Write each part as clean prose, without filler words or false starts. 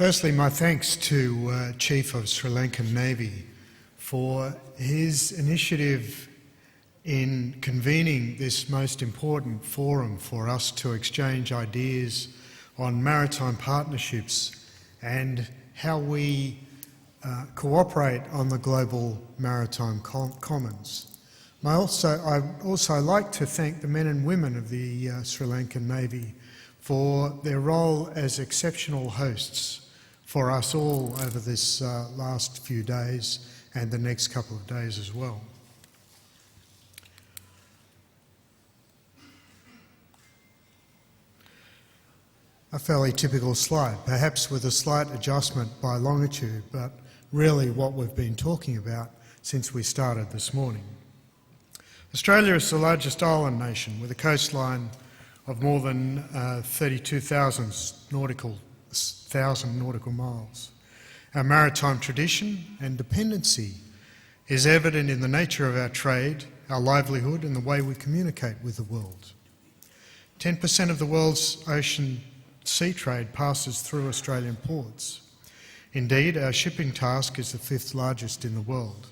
Firstly, my thanks to Chief of Sri Lankan Navy for his initiative in convening this most important forum for us to exchange ideas on maritime partnerships and how we cooperate on the global maritime commons. I also like to thank the men and women of the Sri Lankan Navy for their role as exceptional hosts for us all over this last few days and the next couple of days as well. A fairly typical slide, perhaps with a slight adjustment by longitude, but really what we've been talking about since we started this morning. Australia is the largest island nation with a coastline of more than 32,000 nautical miles. Our maritime tradition and dependency is evident in the nature of our trade, our livelihood and the way we communicate with the world. 10% of the world's ocean sea trade passes through Australian ports. Indeed, our shipping task is the 5th largest in the world.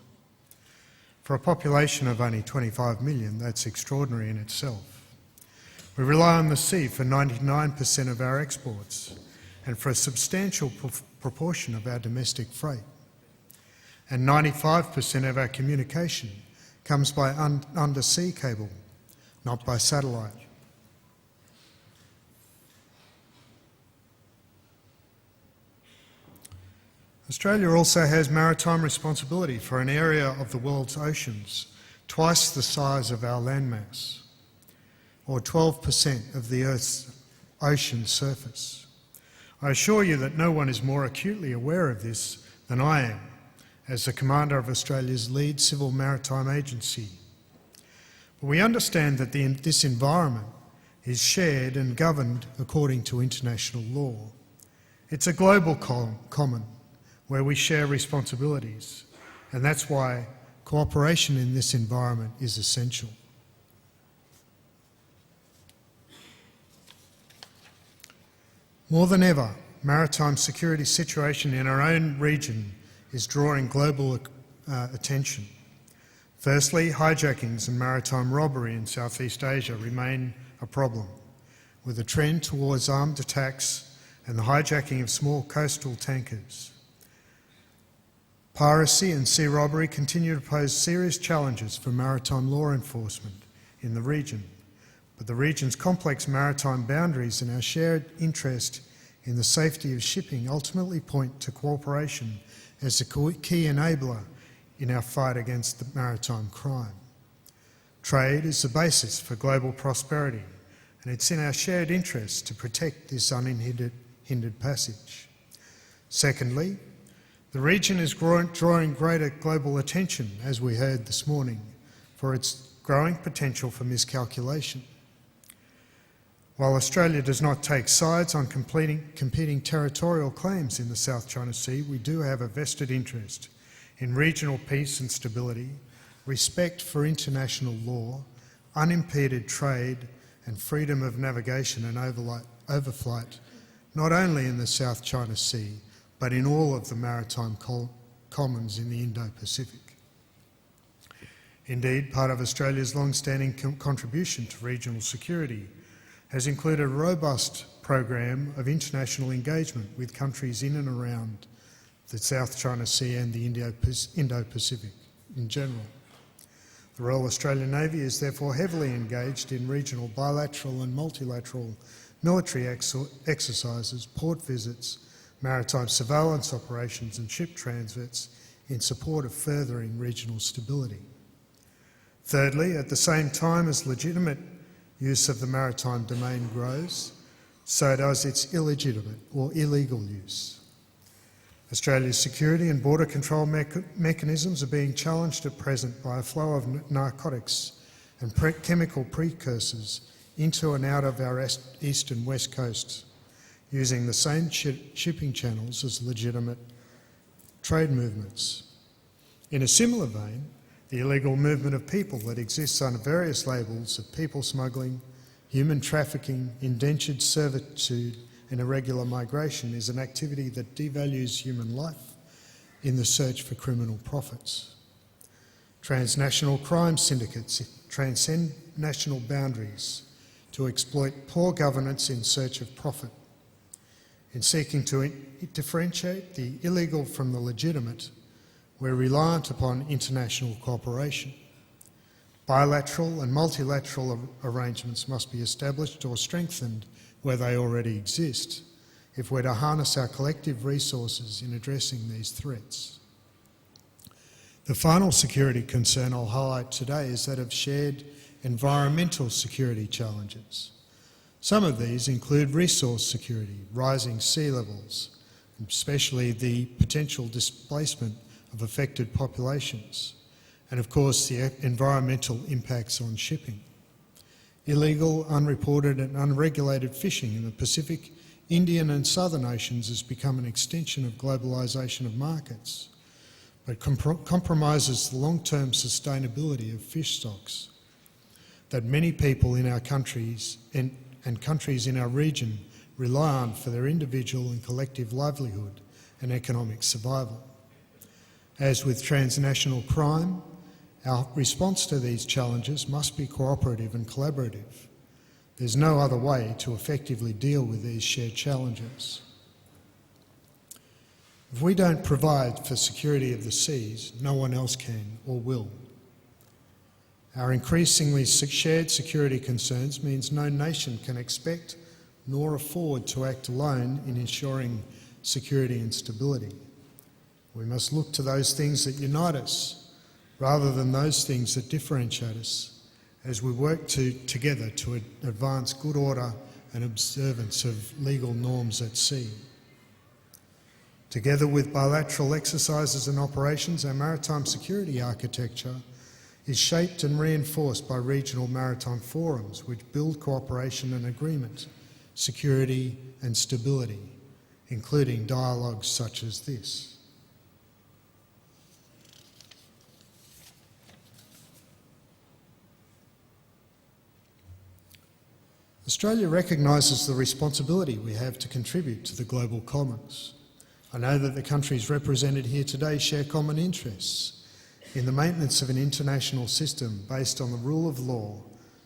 For a population of only 25 million, that's extraordinary in itself. We rely on the sea for 99% of our exports and for a substantial proportion of our domestic freight. And 95% of our communication comes by undersea cable, not by satellite. Australia also has maritime responsibility for an area of the world's oceans twice the size of our landmass, or 12% of the Earth's ocean surface. I assure you that no one is more acutely aware of this than I am, as the Commander of Australia's lead civil maritime agency. But we understand that this environment is shared and governed according to international law. It's a global common where we share responsibilities, and that's why cooperation in this environment is essential. More than ever, maritime security situation in our own region is drawing global attention. Firstly, hijackings and maritime robbery in Southeast Asia remain a problem, with a trend towards armed attacks and the hijacking of small coastal tankers. Piracy and sea robbery continue to pose serious challenges for maritime law enforcement in the region. But the region's complex maritime boundaries and our shared interest in the safety of shipping ultimately point to cooperation as a key enabler in our fight against the maritime crime. Trade is the basis for global prosperity, and it's in our shared interest to protect this unhindered passage. Secondly, the region is drawing greater global attention, as we heard this morning, for its growing potential for miscalculation. While Australia does not take sides on competing territorial claims in the South China Sea, we do have a vested interest in regional peace and stability, respect for international law, unimpeded trade and freedom of navigation and overflight, not only in the South China Sea, but in all of the maritime commons in the Indo-Pacific. Indeed, part of Australia's long-standing contribution to regional security has included a robust program of international engagement with countries in and around the South China Sea and the Indo-Pacific in general. The Royal Australian Navy is therefore heavily engaged in regional bilateral and multilateral military exercises, port visits, maritime surveillance operations and ship transits in support of furthering regional stability. Thirdly, at the same time as legitimate use of the maritime domain grows, so does its illegitimate or illegal use. Australia's security and border control mechanisms are being challenged at present by a flow of narcotics and chemical precursors into and out of our east and west coasts, using the same shipping channels as legitimate trade movements. In a similar vein, the illegal movement of people that exists under various labels of people smuggling, human trafficking, indentured servitude and irregular migration is an activity that devalues human life in the search for criminal profits. Transnational crime syndicates transcend national boundaries to exploit poor governance in search of profit. In seeking to differentiate the illegal from the legitimate, we're reliant upon international cooperation. Bilateral and multilateral arrangements must be established or strengthened where they already exist if we're to harness our collective resources in addressing these threats. The final security concern I'll highlight today is that of shared environmental security challenges. Some of these include resource security, rising sea levels, especially the potential displacement of affected populations, and of course the environmental impacts on shipping. Illegal, unreported and unregulated fishing in the Pacific, Indian and Southern Oceans has become an extension of globalisation of markets, but compromises the long-term sustainability of fish stocks that many people in our countries and countries in our region rely on for their individual and collective livelihood and economic survival. As with transnational crime, our response to these challenges must be cooperative and collaborative. There's no other way to effectively deal with these shared challenges. If we don't provide for security of the seas, no one else can or will. Our increasingly shared security concerns means no nation can expect nor afford to act alone in ensuring security and stability. We must look to those things that unite us rather than those things that differentiate us as we work together to advance good order and observance of legal norms at sea. Together with bilateral exercises and operations, our maritime security architecture is shaped and reinforced by regional maritime forums which build cooperation and agreement, security and stability, including dialogues such as this. Australia recognises the responsibility we have to contribute to the global commons. I know that the countries represented here today share common interests in the maintenance of an international system based on the rule of law,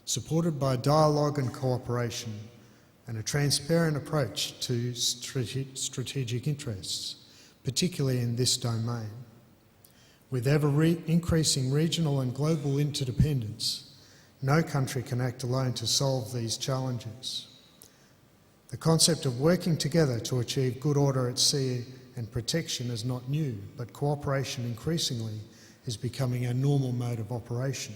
supported by dialogue and cooperation, and a transparent approach to strategic interests, particularly in this domain. With ever-increasing regional and global interdependence, no country can act alone to solve these challenges. The concept of working together to achieve good order at sea and protection is not new, but cooperation increasingly is becoming our normal mode of operation.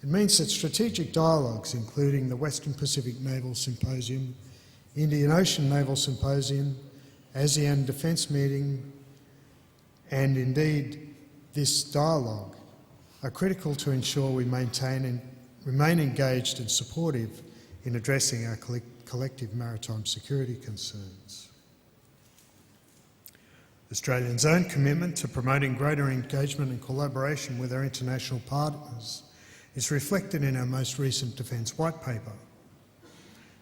It means that strategic dialogues, including the Western Pacific Naval Symposium, Indian Ocean Naval Symposium, ASEAN Defence Meeting, and indeed this dialogue, are critical to ensure we maintain and remain engaged and supportive in addressing our collective maritime security concerns. Australia's own commitment to promoting greater engagement and collaboration with our international partners is reflected in our most recent Defence White Paper.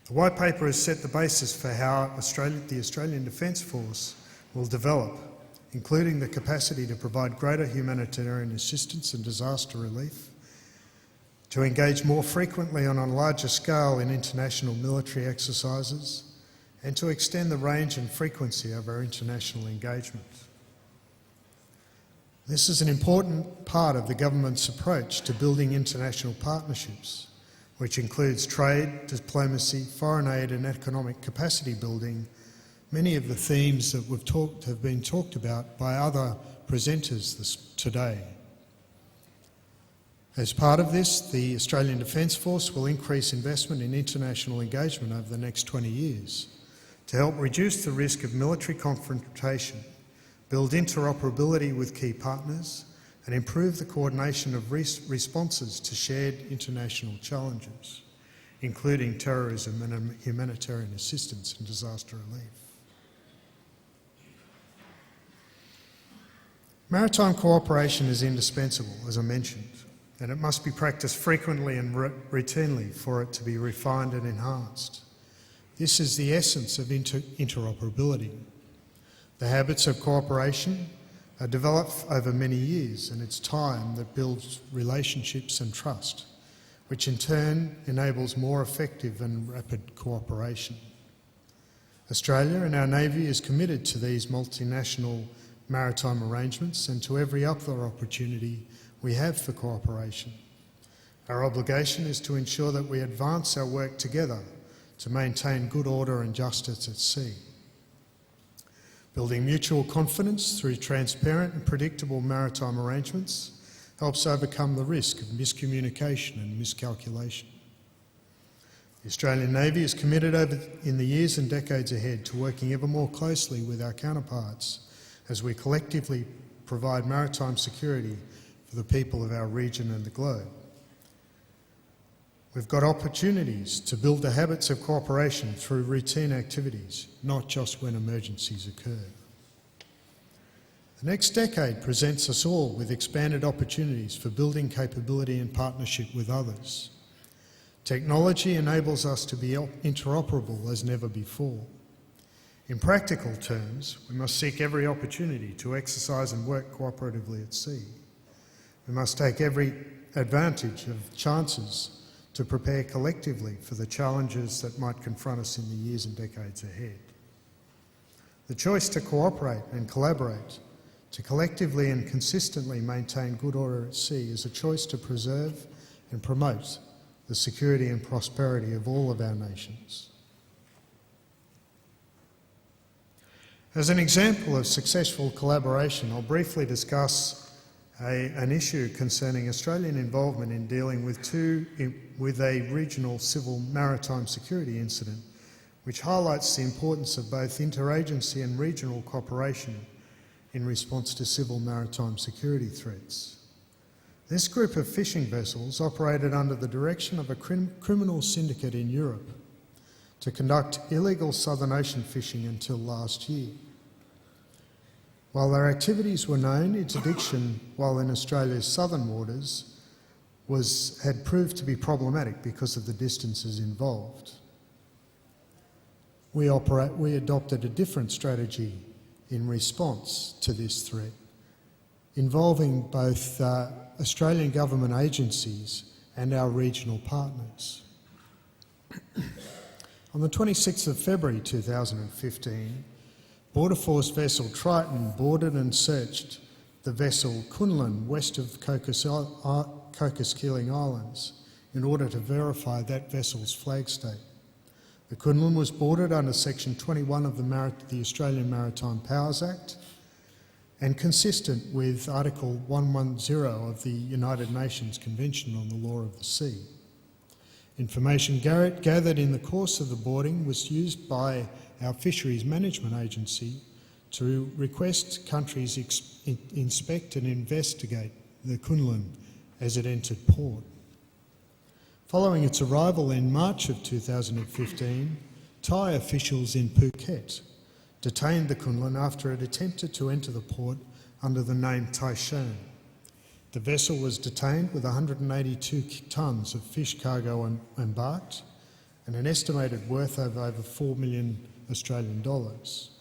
The White Paper has set the basis for how the Australian Defence Force will develop, including the capacity to provide greater humanitarian assistance and disaster relief, to engage more frequently on a larger scale in international military exercises, and to extend the range and frequency of our international engagement. This is an important part of the government's approach to building international partnerships, which includes trade, diplomacy, foreign aid and economic capacity building, many of the themes that have been talked about by other presenters today. As part of this, the Australian Defence Force will increase investment in international engagement over the next 20 years to help reduce the risk of military confrontation, build interoperability with key partners, and improve the coordination of responses to shared international challenges, including terrorism and humanitarian assistance and disaster relief. Maritime cooperation is indispensable, as I mentioned, and it must be practiced frequently and routinely for it to be refined and enhanced. This is the essence of interoperability. The habits of cooperation are developed over many years, and it's time that builds relationships and trust, which in turn enables more effective and rapid cooperation. Australia and our Navy is committed to these multinational maritime arrangements and to every other opportunity we have for cooperation. Our obligation is to ensure that we advance our work together to maintain good order and justice at sea. Building mutual confidence through transparent and predictable maritime arrangements helps overcome the risk of miscommunication and miscalculation. The Australian Navy is committed in the years and decades ahead to working ever more closely with our counterparts as we collectively provide maritime security for the people of our region and the globe. We've got opportunities to build the habits of cooperation through routine activities, not just when emergencies occur. The next decade presents us all with expanded opportunities for building capability and partnership with others. Technology enables us to be interoperable as never before. In practical terms, we must seek every opportunity to exercise and work cooperatively at sea. We must take every advantage of chances to prepare collectively for the challenges that might confront us in the years and decades ahead. The choice to cooperate and collaborate, to collectively and consistently maintain good order at sea, is a choice to preserve and promote the security and prosperity of all of our nations. As an example of successful collaboration, I'll briefly discuss an issue concerning Australian involvement in dealing with a regional civil maritime security incident, which highlights the importance of both interagency and regional cooperation in response to civil maritime security threats. This group of fishing vessels operated under the direction of a criminal syndicate in Europe to conduct illegal Southern Ocean fishing until last year. While their activities were known, interdiction while in Australia's southern waters had proved to be problematic because of the distances involved. We adopted a different strategy in response to this threat, involving both Australian government agencies and our regional partners. On the 26th of February 2015, Border Force vessel Triton boarded and searched the vessel Kunlun west of Cocos-Keeling Islands in order to verify that vessel's flag state. The Kunlun was boarded under Section 21 of the Australian Maritime Powers Act and consistent with Article 110 of the United Nations Convention on the Law of the Sea. Information gathered in the course of the boarding was used by our Fisheries Management Agency to request countries inspect and investigate the Kunlun as it entered port. Following its arrival in March of 2015, Thai officials in Phuket detained the Kunlun after it attempted to enter the port under the name Taishun. The vessel was detained with 182 tonnes of fish cargo embarked and an estimated worth of over $4 million Australian dollars.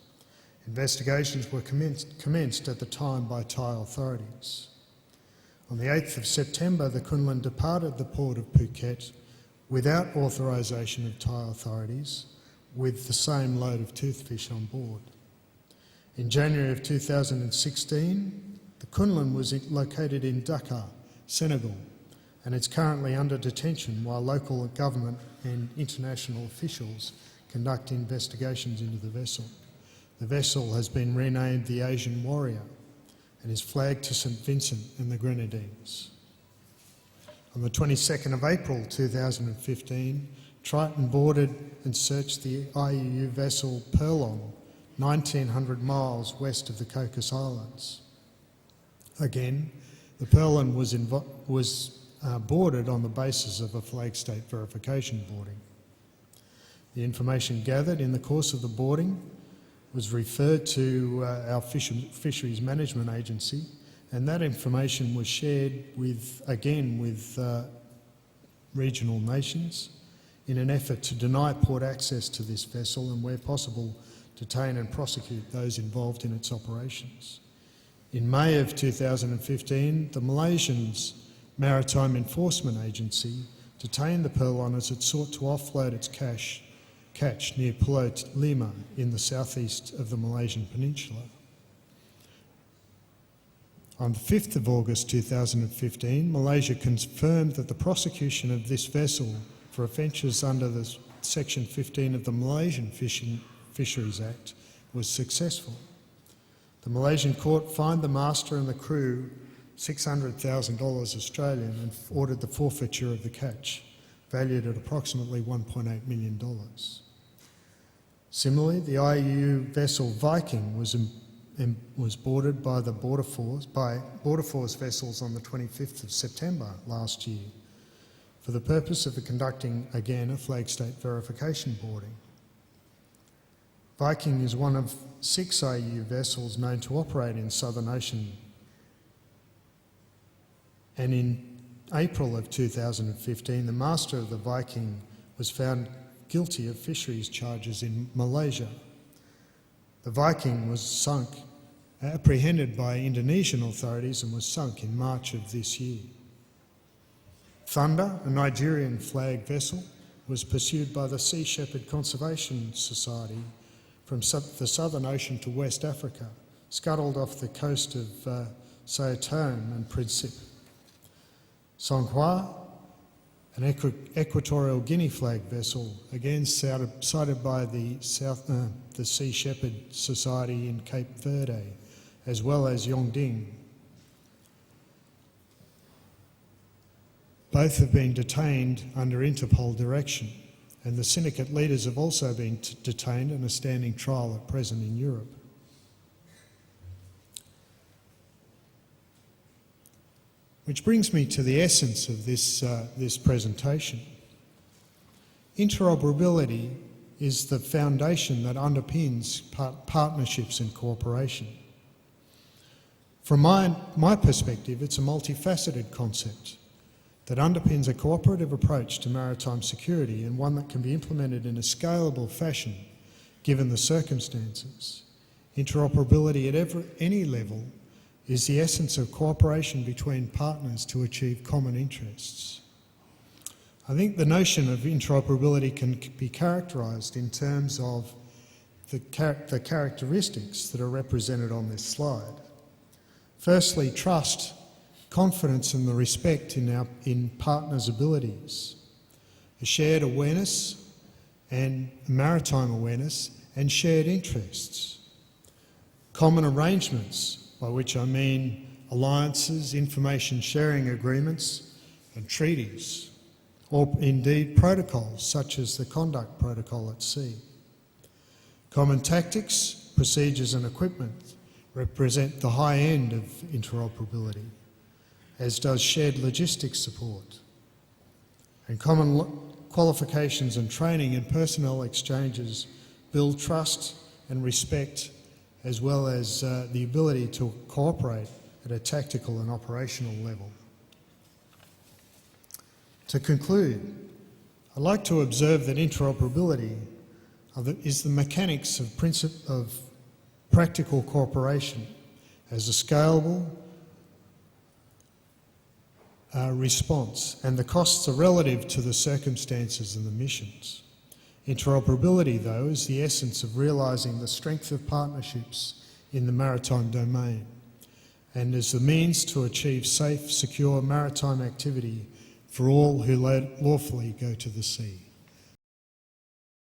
Investigations were commenced at the time by Thai authorities. On the 8th of September, the Kunlun departed the port of Phuket without authorisation of Thai authorities, with the same load of toothfish on board. In January of 2016, the Kunlun was located in Dakar, Senegal, and it's currently under detention while local government and international officials conduct investigations into the vessel. The vessel has been renamed the Asian Warrior and is flagged to St Vincent and the Grenadines. On the 22nd of April 2015, Triton boarded and searched the IUU vessel Purlong, 1,900 miles west of the Cocos Islands. Again, the Purlong was boarded on the basis of a flag state verification boarding. The information gathered in the course of the boarding was referred to our Fisheries Management Agency, and that information was shared with regional nations, in an effort to deny port access to this vessel and, where possible, detain and prosecute those involved in its operations. In May of 2015, the Malaysian's Maritime Enforcement Agency detained the Purlon as it sought to offload its catch near Pulau Lima in the southeast of the Malaysian peninsula. On the 5th of August 2015, Malaysia confirmed that the prosecution of this vessel for offences under the Section 15 of the Malaysian Fisheries Act was successful. The Malaysian court fined the master and the crew $600,000 Australian and ordered the forfeiture of the catch, valued at approximately $1.8 million. Similarly, the IUU vessel Viking was boarded by Border Force vessels on the 25th of September last year for the purpose of conducting, again, a flag state verification boarding. Viking is one of 6 IUU vessels known to operate in Southern Ocean, and in April of 2015, the master of the Viking was found guilty of fisheries charges in Malaysia. The Viking was apprehended by Indonesian authorities and was sunk in March of this year. Thunder, a Nigerian flag vessel, was pursued by the Sea Shepherd Conservation Society from the Southern Ocean to West Africa, scuttled off the coast of Sao Tome and Principe. Songhua, an Equatorial Guinea flag vessel, again sighted by the Sea Shepherd Society in Cape Verde, as well as Yongding. Both have been detained under Interpol direction, and the syndicate leaders have also been detained and are standing trial at present in Europe. Which brings me to the essence of this presentation. Interoperability is the foundation that underpins partnerships and cooperation. From my perspective, it's a multifaceted concept that underpins a cooperative approach to maritime security, and one that can be implemented in a scalable fashion given the circumstances. Interoperability at any level is the essence of cooperation between partners to achieve common interests. I think the notion of interoperability can be characterised in terms of the characteristics that are represented on this slide. Firstly, trust, confidence and the respect in partners' abilities, a shared awareness and maritime awareness and shared interests, common arrangements, by which I mean alliances, information sharing agreements and treaties, or indeed protocols such as the Conduct Protocol at Sea. Common tactics, procedures and equipment represent the high end of interoperability, as does shared logistics support. And common qualifications and training and personnel exchanges build trust and respect, as well as the ability to cooperate at a tactical and operational level. To conclude, I'd like to observe that interoperability is the mechanics of practical cooperation as a scalable response, and the costs are relative to the circumstances and the missions. Interoperability, though, is the essence of realising the strength of partnerships in the maritime domain, and is the means to achieve safe, secure maritime activity for all who lawfully go to the sea.